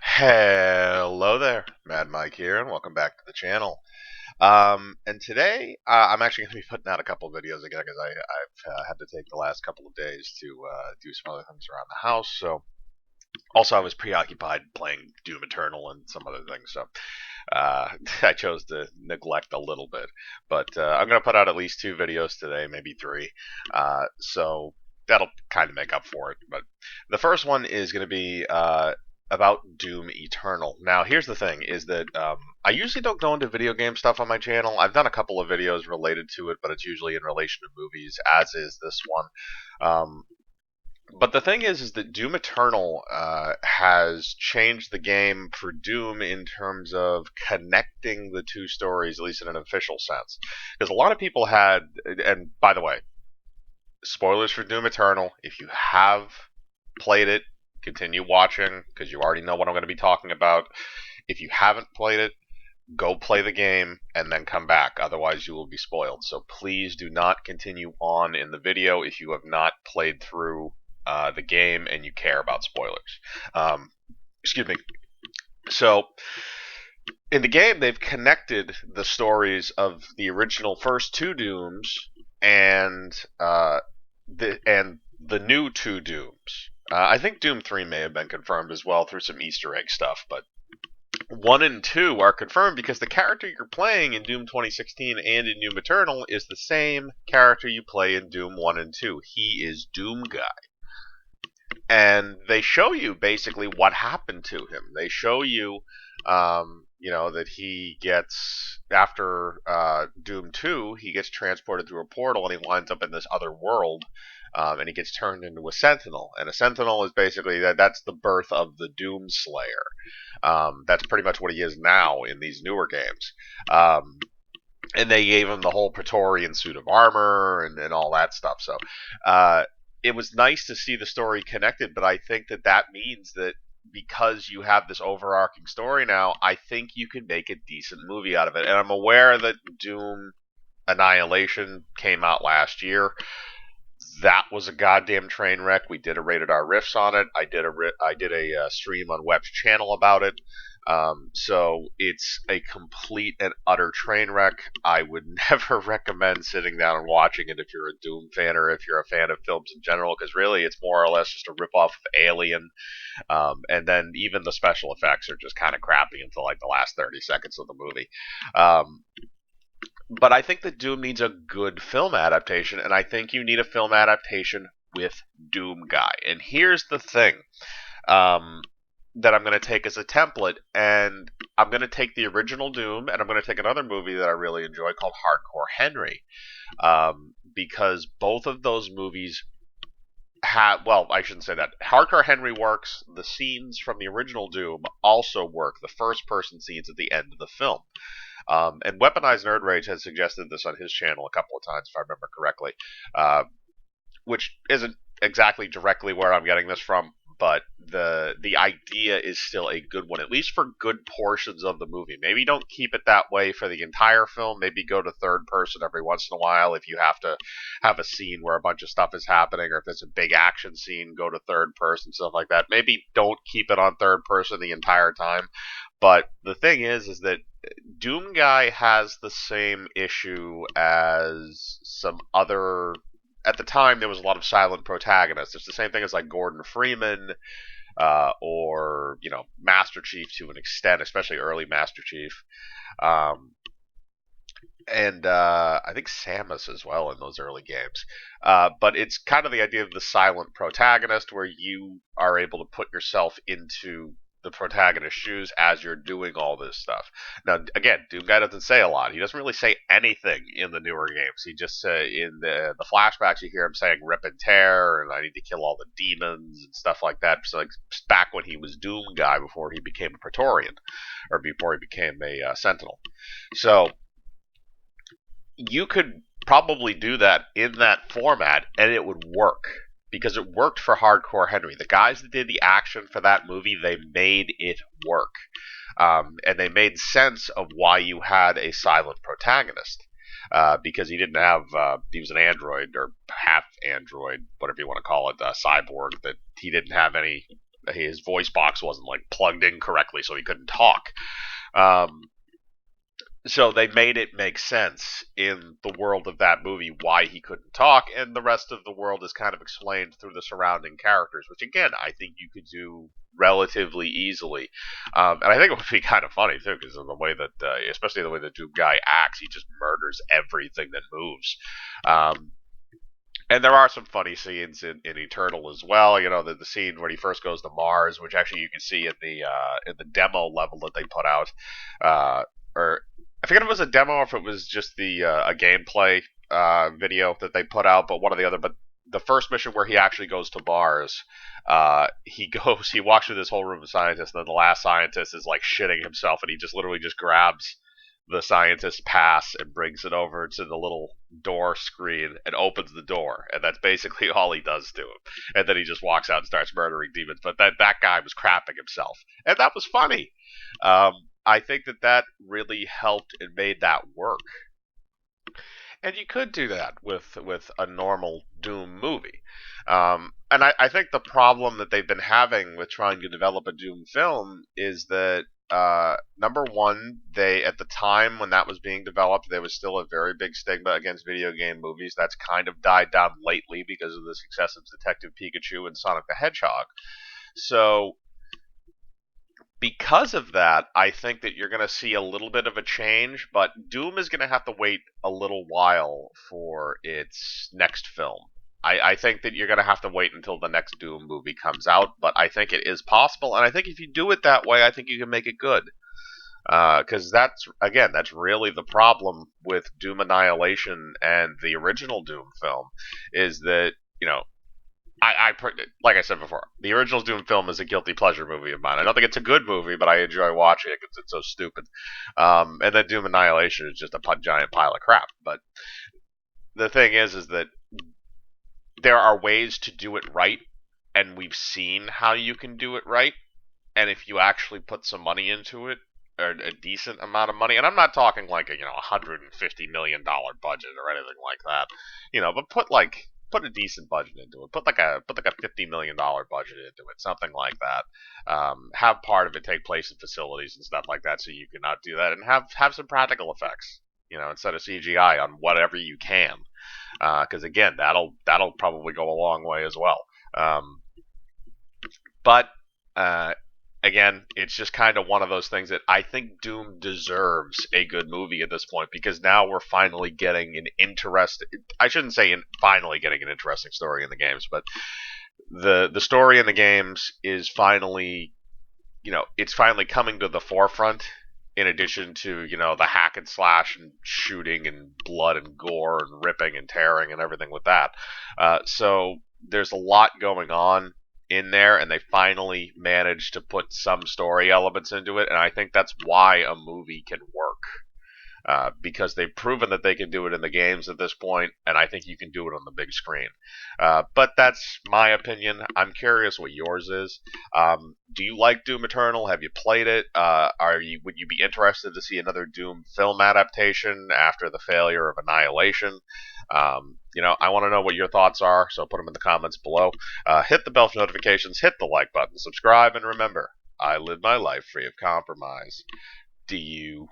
Hello there, Mad Mike here, and welcome back to the channel. And today I'm actually going to be putting out a couple of videos again because I've had to take the last couple of days to do some other things around the house. So also I was preoccupied playing Doom Eternal and some other things, so I chose to neglect a little bit. But I'm going to put out at least two videos today, maybe three. So that'll kind of make up for it. But the first one is going to be about Doom Eternal. Now, here's the thing: is that I usually don't go into video game stuff on my channel. I've done a couple of videos related to it, but it's usually in relation to movies, as is this one. But the thing is that Doom Eternal has changed the game for Doom in terms of connecting the two stories, at least in an official sense. Because a lot of people had, and by the way, spoilers for Doom Eternal. If you have played it, continue watching because you already know what I'm going to be talking about. If you haven't played it, go play the game and then come back. Otherwise, you will be spoiled. So please do not continue on in the video if you have not played through the game and you care about spoilers. Um, excuse me. So in the game, they've connected the stories of the original first two Dooms and the new two Dooms. I think Doom 3 may have been confirmed as well through some Easter egg stuff, but 1 and 2 are confirmed because the character you're playing in Doom 2016 and in Doom Eternal is the same character you play in Doom 1 and 2. He is Doom Guy. And they show you basically what happened to him. They show you, that he gets, after Doom 2, he gets transported through a portal and he winds up in this other world. And he gets turned into a Sentinel. And a Sentinel is basically that's the birth of the Doom Slayer. That's pretty much what he is now in these newer games. And they gave him the whole Praetorian suit of armor and all that stuff. So it was nice to see the story connected, but I think that means that because you have this overarching story now, I think you can make a decent movie out of it. And I'm aware that Doom Annihilation came out last year. That was a goddamn train wreck. We did a rated R riffs on it. I did a stream on Web's channel about it. So it's a complete and utter train wreck. I would never recommend sitting down and watching it if you're a Doom fan or if you're a fan of films in general, because really it's more or less just a ripoff of Alien. And then even the special effects are just kind of crappy until like the last 30 seconds of the movie. But I think that Doom needs a good film adaptation, and I think you need a film adaptation with Doom Guy. And here's the thing that I'm going to take as a template, and I'm going to take the original Doom, and I'm going to take another movie that I really enjoy called Hardcore Henry, because both of those movies well, I shouldn't say that. Hardcore Henry works. The scenes from the original Doom also work. The first-person scenes at the end of the film. And Weaponized Nerd Rage has suggested this on his channel a couple of times, if I remember correctly, which isn't exactly directly where I'm getting this from, but the idea is still a good one, at least for good portions of the movie. Maybe don't keep it that way for the entire film. Maybe go to third person every once in a while if you have to have a scene where a bunch of stuff is happening, or if it's a big action scene, go to third person, stuff like that. Maybe don't keep it on third person the entire time. But the thing is that Doom Guy has the same issue as some other. At the time, there was a lot of silent protagonists. It's the same thing as like Gordon Freeman, or Master Chief to an extent, especially early Master Chief, and I think Samus as well in those early games. But it's kind of the idea of the silent protagonist, where you are able to put yourself into the protagonist's shoes as you're doing all this stuff. Now, again, Doom Guy doesn't say a lot. He doesn't really say anything in the newer games. He just in the flashbacks you hear him saying "rip and tear" and "I need to kill all the demons" and stuff like that. So like back when he was Doom Guy before he became a Praetorian, or before he became a Sentinel. So you could probably do that in that format and it would work because it worked for Hardcore Henry. The guys that did the action for that movie, they made it work. And they made sense of why you had a silent protagonist. Because he didn't have, he was an android or half android, whatever you want to call it, cyborg, that he didn't have any his voice box wasn't like plugged in correctly, so he couldn't talk. Um, so they made it make sense in the world of that movie why he couldn't talk, and the rest of the world is kind of explained through the surrounding characters, which again I think you could do relatively easily, and I think it would be kind of funny too, because of the way that, especially the way the Doom guy acts, he just murders everything that moves. Um, and there are some funny scenes in Eternal as well. You know, the scene where he first goes to Mars, which actually you can see in the demo level that they put out, or I forget if it was a demo or if it was just the a gameplay video that they put out, but one or the other. But the first mission where he actually goes to Mars, he walks through this whole room of scientists, and then the last scientist is like shitting himself, and he just literally just grabs the scientist's pass and brings it over to the little door screen and opens the door, and that's basically all he does to him. And then he just walks out and starts murdering demons. But that guy was crapping himself, and that was funny. I think that really helped and made that work. And you could do that with a normal Doom movie. And I think the problem that they've been having with trying to develop a Doom film is that, number one, they at the time when that was being developed, there was still a very big stigma against video game movies. That's kind of died down lately because of the success of Detective Pikachu and Sonic the Hedgehog. So because of that, I think that you're going to see a little bit of a change, but Doom is going to have to wait a little while for its next film. I think that you're going to have to wait until the next Doom movie comes out, but I think it is possible, and I think if you do it that way, I think you can make it good. Because that's really the problem with Doom Annihilation and the original Doom film, is that, like I said before, the original Doom film is a guilty pleasure movie of mine. I don't think it's a good movie, but I enjoy watching it because it's so stupid. And then Doom Annihilation is just a giant pile of crap. But the thing is that there are ways to do it right, and we've seen how you can do it right. And if you actually put some money into it, or a decent amount of money, and I'm not talking like a $150 million budget or anything like that, but put a decent budget into it. Put like a $50 million budget into it, something like that. Have part of it take place in facilities and stuff like that, so you can do that, and have some practical effects. Instead of CGI on whatever you can, because again, that'll probably go a long way as well. But again, it's just kind of one of those things that I think Doom deserves a good movie at this point, because now we're finally getting an interesting. I shouldn't say finally getting an interesting story in the games, but the story in the games is finally, it's finally coming to the forefront. In addition to the hack and slash and shooting and blood and gore and ripping and tearing and everything with that, so there's a lot going on in there, and they finally managed to put some story elements into it, and I think that's why a movie can work. Because they've proven that they can do it in the games at this point, and I think you can do it on the big screen. But that's my opinion. I'm curious what yours is. Do you like Doom Eternal? Have you played it? Would you be interested to see another Doom film adaptation after the failure of Annihilation? I want to know what your thoughts are, so put them in the comments below. Hit the bell for notifications, hit the like button, subscribe, and remember, I live my life free of compromise. Do you